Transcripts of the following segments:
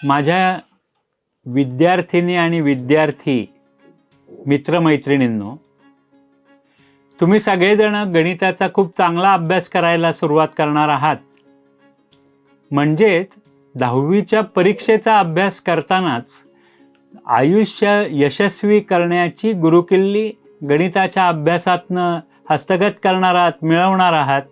माझ्या विद्यार्थिनी आणि विद्यार्थी मित्रमैत्रिणींनो, तुम्ही सगळेजण गणिताचा खूप चांगला अभ्यास करायला सुरुवात करणार आहात. म्हणजेच 10वीच्या परीक्षेचा अभ्यास करतानाच आयुष्य यशस्वी करण्याची गुरुकिल्ली गणिताच्या अभ्यासातनं हस्तगत करणार आहात, मिळवणार आहात.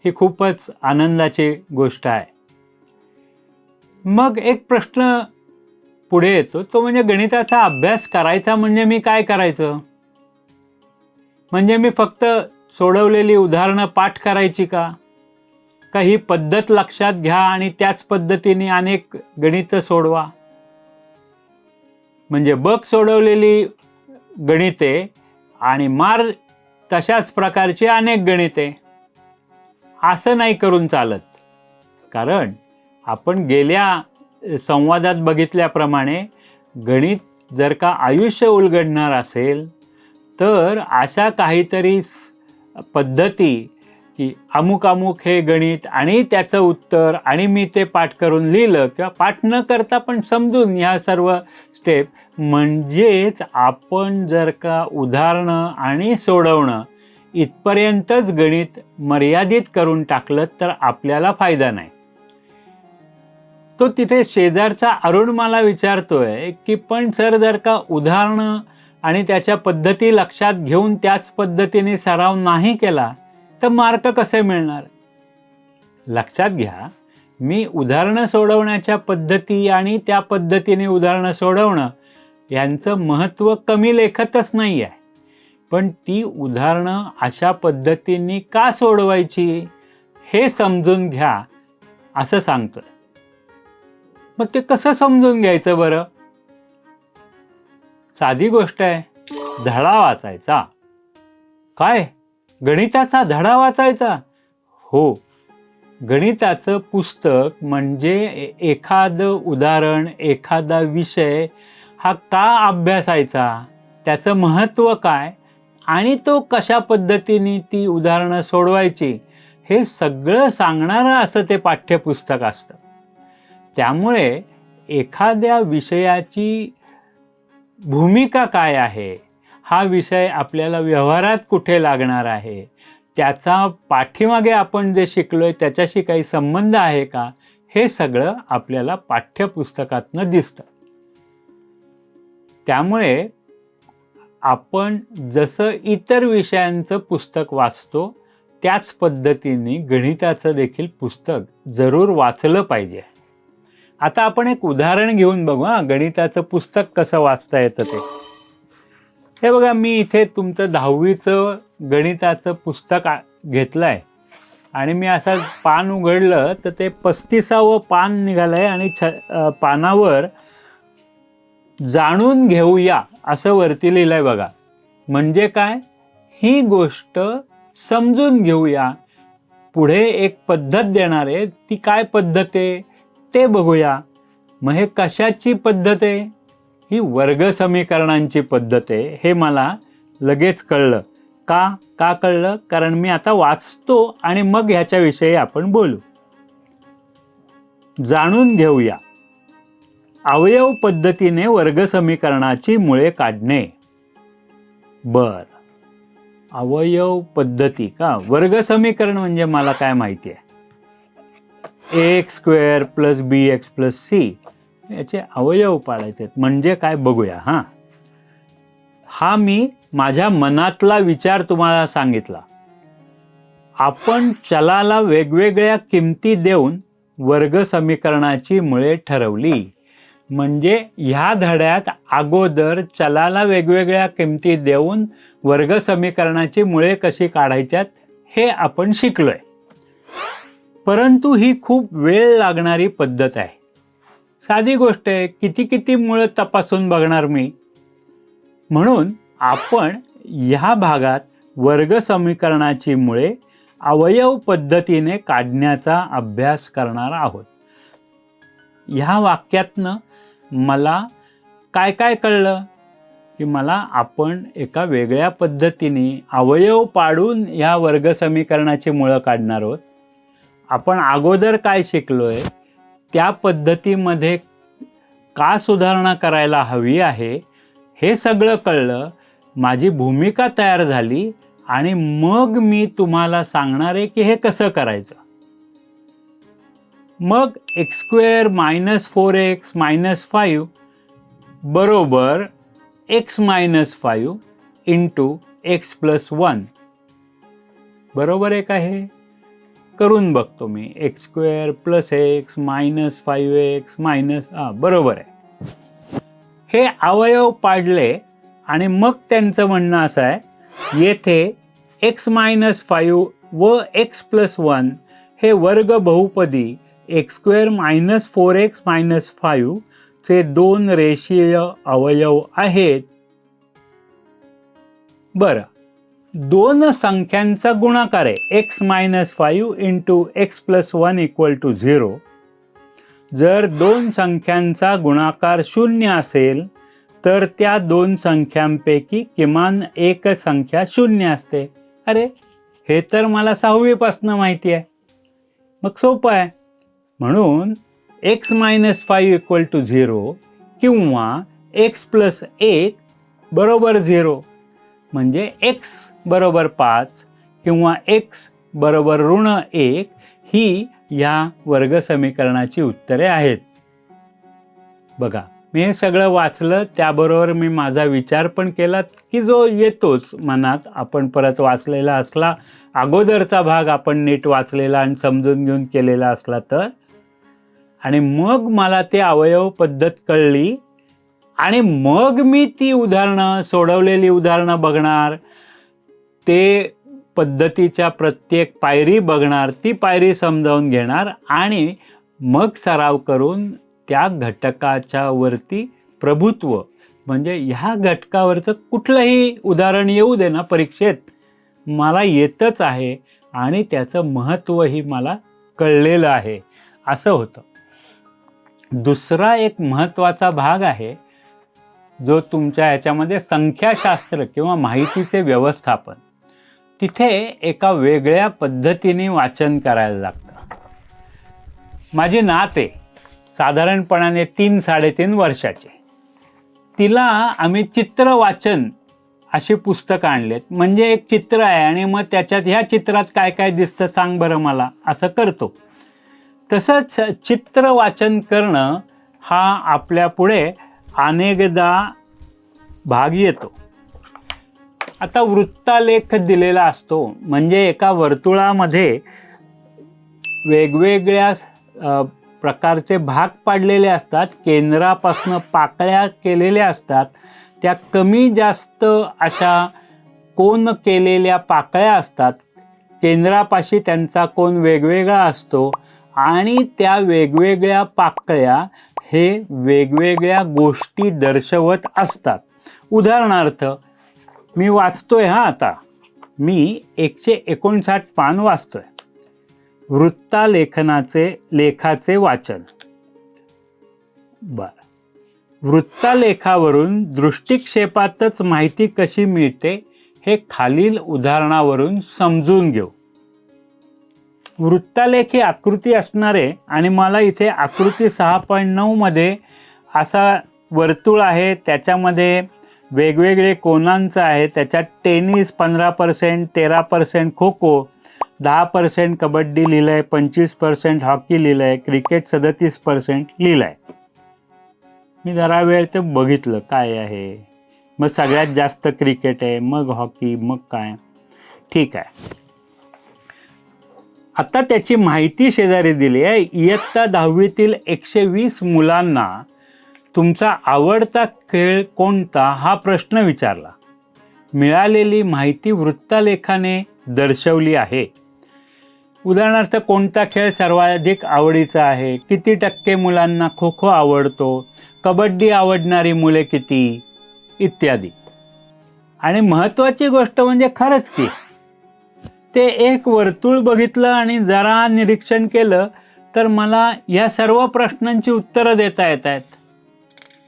ही खूपच आनंदाची गोष्ट आहे. मग एक प्रश्न पुढे येतो, तो म्हणजे गणिताचा अभ्यास करायचा म्हणजे मी काय करायचं? म्हणजे मी फक्त सोडवलेली उदाहरणं पाठ करायची का? का ही पद्धत लक्षात घ्या आणि त्याच पद्धतीने अनेक गणितं सोडवा? म्हणजे बघ सोडवलेली गणिते आणि मार तशाच प्रकारची अनेक गणिते, असं नाही करून चालत. कारण आपण गेल्या संवादात बघितल्याप्रमाणे गणित जर का आयुष्य उलगडणार असेल तर अशा काहीतरी पद्धती की अमुक अमुक हे गणित आणि त्याचं उत्तर आणि मी ते पाठ करून लिहिलं किंवा पाठ न करता पण समजून ह्या सर्व स्टेप, म्हणजेच आपण जर का उदाहरणं आणि सोडवणं इथपर्यंतच गणित मर्यादित करून टाकलं तर आपल्याला फायदा नाही. तो तिथे शेजारचा अरुण मला विचारतोय की पण सर, जर का उदाहरणं आणि त्याच्या पद्धती लक्षात घेऊन त्याच पद्धतीने सराव नाही केला तर मार्क कसे मिळणार? लक्षात घ्या, मी उदाहरणं सोडवण्याच्या पद्धती आणि त्या पद्धतीने उदाहरणं सोडवणं यांचं महत्त्व कमी लेखतच नाही आहे. पण ती उदाहरणं अशा पद्धतीने का सोडवायची हे समजून घ्या असं सांगतोय. मग ते कसं समजून घ्यायचं बरं? साधी गोष्ट आहे, धडा वाचायचा. काय? गणिताचा धडा वाचायचा? हो, गणिताचं पुस्तक म्हणजे एखादं उदाहरण, एखादा विषय हा का अभ्यासायचा, त्याचं महत्त्व काय आणि तो कशा पद्धतीने ती उदाहरणं सोडवायची हे सगळं सांगणारं असं ते पाठ्यपुस्तक असतं. त्यामुळे एखाद्या विषयाची भूमिका काय आहे, हा विषय आपल्याला व्यवहारात कुठे लागणार आहे, त्याचा पाठीमागे आपण जे शिकलोय त्याच्याशी काही संबंध आहे का, हे सगळं आपल्याला पाठ्यपुस्तकातनं दिसतं. त्यामुळे आपण जसं इतर विषयांचं पुस्तक वाचतो त्याच पद्धतीने गणिताचं देखील पुस्तक जरूर वाचलं पाहिजे. आता आपण एक उदाहरण घेऊन बघू गणिताचं पुस्तक कसं वाचता येतं ते. हे बघा, मी इथे तुमचं 10वीचं गणिताचं पुस्तक घेतलं आहे आणि मी असं पान उघडलं तर ते 35वं पान निघालं आहे आणि पानावर जाणून घेऊया असं वरती लिहिलं आहे बघा. म्हणजे काय? ही गोष्ट समजून घेऊया. पुढे एक पद्धत देणार आहे, ती काय पद्धत आहे ते बघूया. मग हे कशाची पद्धत आहे? ही वर्ग समीकरणांची पद्धत आहे. हे मला लगेच कळलं. का कळलं? कारण मी आता वाचतो आणि मग ह्याच्याविषयी आपण बोलू. जाणून घेऊया. अवयव पद्धतीने वर्ग समीकरणाची मुळे काढणे. बर, अवयव पद्धती का? वर्ग समीकरण म्हणजे मला काय माहिती आहे? a² + bx + c याचे अवयव पाडायचे. म्हणजे काय बघूया. हा मी माझ्या मनातला विचार तुम्हाला सांगितला. आपण चलाला वेगवेगळ्या किमती देऊन वर्ग समीकरणाची मुळे ठरवली. म्हणजे ह्या धड्यात अगोदर चलाला वेगवेगळ्या किमती देऊन वर्ग समीकरणाची मुळे कशी काढायच्यात हे आपण शिकलोय. परंतु ही खूप वेळ लागणारी पद्धत आहे. साधी गोष्ट आहे, किती मुळे तपासून बघणार मी? म्हणून आपण ह्या भागात वर्ग समीकरणाची मुळे अवयव पद्धतीने काढण्याचा अभ्यास करणार आहोत. ह्या वाक्यातनं मला काय कळलं की मला आपण एका वेगळ्या पद्धतीने अवयव पाडून ह्या वर्ग समीकरणाची मुळं काढणार आहोत. आपण अगोदर काय शिकलोय त्या पद्धतीमध्ये का सुधारणा करायला हवी आहे हे सगळं कळलं, माझी भूमिका तयार झाली आणि मग मी तुम्हाला सांगणार आहे की हे कसं करायचं. मग x² - 4x - 5 बरोबर x - 5 इंटू x + 1 बरोबर आहे का? हे करून बघतो मी. x² + x - 5x बरोबर आहे. हे अवयव पाडले आणि मग त्यांचं म्हणणं असं आहे, येथे x - 5 व x + 1 हे वर्ग बहुपदी x² - 4x - 5 चे दोन रेषीय अवयव आहेत. बरं, दोन संख्यांचा गुणाकार आहे x - 5 इंटू x + 1 = 0. जर दोन संख्यांचा गुणाकार 0 असेल तर त्या दोन संख्यांपैकी किमान एक संख्या 0 असते. अरे, हे तर मला 6वी पासून माहिती आहे. मग सोपं आहे. म्हणून x - 5 = 0 किंवा x + 1 बरोबर 0 म्हणजे x बरोबर 5 किंवा x बरोबर -1 ही या वर्ग समीकरणाची उत्तरे आहेत. बघा, मी हे सगळं वाचलं, त्याबरोबर मी माझा विचार पण केला की जो येतोच मनात, आपण परत वाचलेला असला, अगोदरचा भाग आपण नीट वाचलेला आणि समजून घेऊन केलेला असला तर. आणि मग मला ते अवयव पद्धत कळली आणि मग मी ती उदाहरणं, सोडवलेली उदाहरणं बघणार, ते पद्धतीच्या प्रत्येक पायरी बघणार, ती पायरी समजावून घेणार आणि मग सराव करून त्या घटकाच्या वरती प्रभुत्व, म्हणजे ह्या घटकावरचं कुठलंही उदाहरण येऊ दे ना परीक्षेत, मला येतच आहे आणि त्याचं महत्त्वही मला कळलेलं आहे, असं होतं. दुसरा एक महत्त्वाचा भाग आहे जो तुमच्या ह्याच्यामध्ये संख्याशास्त्र किंवा माहितीचे व्यवस्थापन. तिथे एका वेगळ्या पद्धतीने वाचन करायला लागतं. माझी नात आहे, साधारणपणाने 3-3.5 वर्षाची. तिला आम्ही चित्र वाचन अशी पुस्तकं आणलेत. म्हणजे एक चित्र आहे आणि मग त्याच्यात ह्या चित्रात काय काय दिसतं सांग बरं मला, असं करतो. तसंच चित्र वाचन करणं हा आपल्या पुढे अनेकदा भाग येतो. आता वृत्तालेख दिलेला असतो, म्हणजे एका वर्तुळामध्ये वेगवेगळ्या प्रकारचे भाग पाडलेले असतात, केंद्रापासून पाकळ्या केलेल्या असतात. त्या कमी जास्त अशा कोन केलेल्या पाकळ्या असतात. केंद्रापाशी त्यांचा कोन वेगवेगळा असतो आणि त्या वेगवेगळ्या पाकळ्या हे वेगवेगळ्या गोष्टी दर्शवत असतात. उदाहरणार्थ मी वाचतोय, आता मी 159 पान वाचतोय. लेखाचे वाचन. बरं, वृत्तालेखावरून दृष्टिक्षेपातच माहिती कशी मिळते हे खालील उदाहरणावरून समजून घेऊ. वृत्तालेख ही आकृती असणारे आणि मला इथे आकृती 6.9 मध्ये असा वर्तुळ आहे, त्याच्यामध्ये वेगवेगळे कोनांचं आहे. त्याच्यात टेनिस 15%, 13% खो खो, 10% कबड्डी लिहिलं आहे, 25% हॉकी लिहिलं आहे, क्रिकेट 37% लिहिलं आहे. मी जरा वेळ ते बघितलं काय आहे. मग सगळ्यात जास्त क्रिकेट आहे, मग हॉकी, मग काय. ठीक आहे. आता त्याची माहिती शेजारी दिली आहे. इयत्ता 10वीतील 120 मुलांना तुमचा आवडता खेळ कोणता हा प्रश्न विचारला. मिळालेली माहिती वृत्तालेखाने दर्शवली आहे. उदाहरणार्थ, कोणता खेळ सर्वाधिक आवडीचा आहे, किती टक्के मुलांना खो खो आवडतो, कबड्डी आवडणारी मुले किती, इत्यादी. आणि महत्त्वाची गोष्ट म्हणजे खरंच की ते एक वर्तुळ बघितलं आणि जरा निरीक्षण केलं तर मला या सर्व प्रश्नांची उत्तरं देता येत आहेत.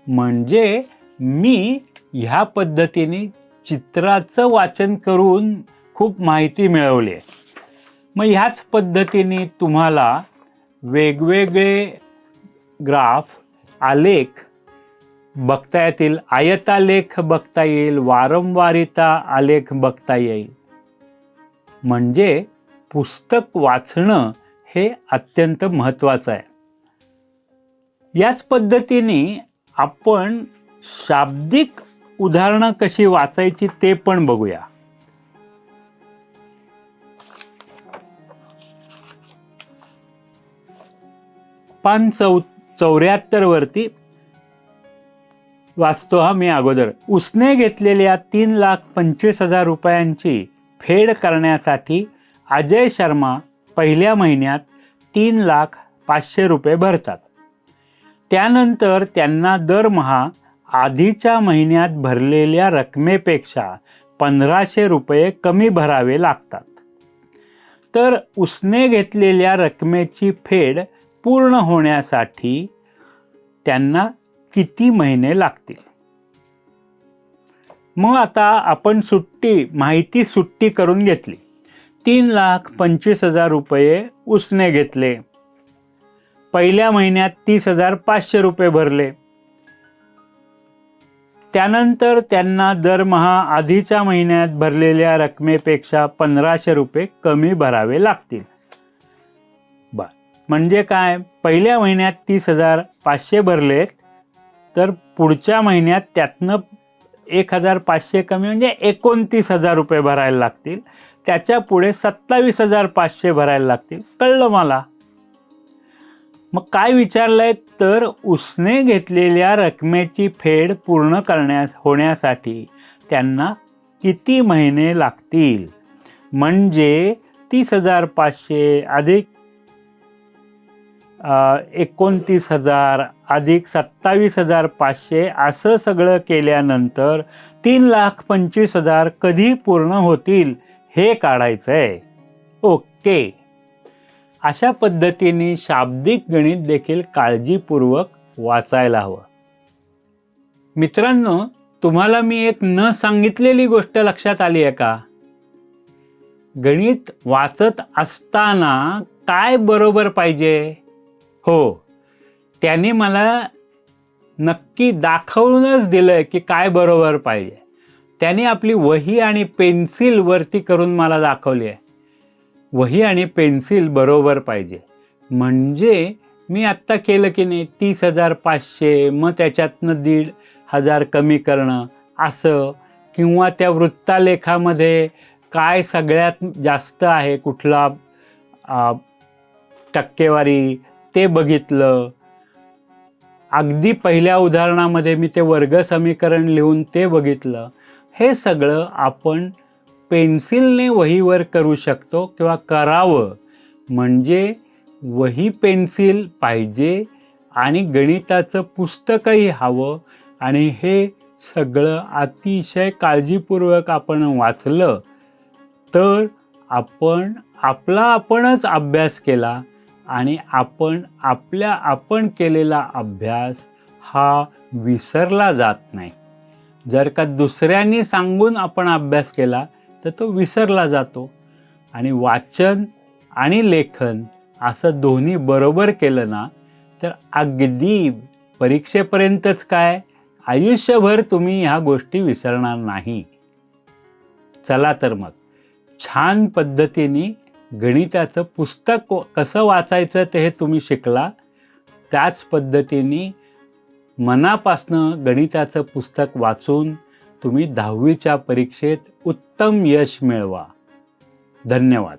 म्हणजे मी ह्या पद्धतीने चित्राचं वाचन करून खूप माहिती मिळवली आहे. मग ह्याच पद्धतीने तुम्हाला वेगवेगळे ग्राफ आलेख बघता येतील, आयतालेख बघता येईल, वारंवारिता आलेख बघता येईल. म्हणजे पुस्तक वाचणं हे अत्यंत महत्त्वाचं आहे. याच पद्धतीने आपण शाब्दिक उदाहरणं कशी वाचायची ते पण बघूया. पान 74 वरती वाचतो हा मी अगोदर. उसने घेतलेल्या 3,25,000 रुपयांची फेड करण्यासाठी अजय शर्मा पहिल्या महिन्यात 3,05,000 रुपये भरतात. त्यानंतर त्यांना दरमहा आधीच्या महिन्यात भरलेल्या रकमेपेक्षा 1,500 रुपये कमी भरावे लागतात. तर उसने घेतलेल्या रकमेची फेड पूर्ण होण्यासाठी त्यांना किती महिने लागतील? मग आता आपण माहिती सुट्टी करून घेतली. 3,25,000 रुपये उसने घेतले. पहिल्या महिन्यात 30,500 रुपये भरले. त्यानंतर त्यांना दरमहा आधीच्या महिन्यात भरलेल्या रकमेपेक्षा 1,500 रुपये कमी भरावे लागतील. म्हणजे काय? पहिल्या महिन्यात 30,500 भरलेत, तर पुढच्या महिन्यात त्यातनं 1,500 कमी म्हणजे 29,000 रुपये भरायला लागतील. त्याच्या पुढे 27,500 भरायला लागतील. कळलं मला? मग काय विचारलंय तर उसने घेतलेल्या रकमेची फेड पूर्ण होण्यासाठी त्यांना किती महिने लागतील? म्हणजे 30,500 अधिक 29,000 अधिक 27,500 असं सगळं केल्यानंतर 3,25,000 कधी पूर्ण होतील हे काढायचं आहे. ओके. अशा पद्धतीने शाब्दिक गणित देखील काळजीपूर्वक वाचायला हवं. मित्रांनो, तुम्हाला मी एक न सांगितलेली गोष्ट लक्षात आली आहे का? गणित वाचत असताना काय बरोबर पाहिजे? हो, त्याने मला नक्की दाखवूनच दिलंय की काय बरोबर पाहिजे. त्याने आपली वही आणि पेन्सिल वरती करून मला दाखवली आहे. वही आणि पेन्सिल बरोबर पाहिजे. म्हणजे मी आत्ता केलं की नाही, 30,500 मग त्याच्यातनं 1,500 कमी करणं असं, किंवा त्या वृत्तालेखामध्ये काय सगळ्यात जास्त आहे, कुठला टक्केवारी ते बघितलं. अगदी पहिल्या उदाहरणामध्ये मी ते वर्ग समीकरण लिहून ते बघितलं. हे सगळं आपण पेन्सिलने वहीवर करू शकतो किंवा करावं. म्हणजे वही पेन्सिल पाहिजे आणि गणिताचं पुस्तकही हवं. आणि हे सगळं अतिशय काळजीपूर्वक आपण वाचलं तर आपणच अभ्यास केला आणि आपण केलेला अभ्यास हा विसरला जात नाही. जर का दुसऱ्यांनी सांगून आपण अभ्यास केला तर तो विसरला जातो. आणि वाचन आणि लेखन असं दोन्ही बरोबर केलं ना तर अगदी परीक्षेपर्यंतच काय, आयुष्यभर तुम्ही ह्या गोष्टी विसरणार नाही. चला तर मग छान पद्धतीने गणिताचं पुस्तक कसं वाचायचं ते तुम्ही शिकला. त्याच पद्धतीने मनापासनं गणिताचं पुस्तक वाचून तुम्ही 10वीच्या परीक्षेत उत्तम यश मिळवा. धन्यवाद.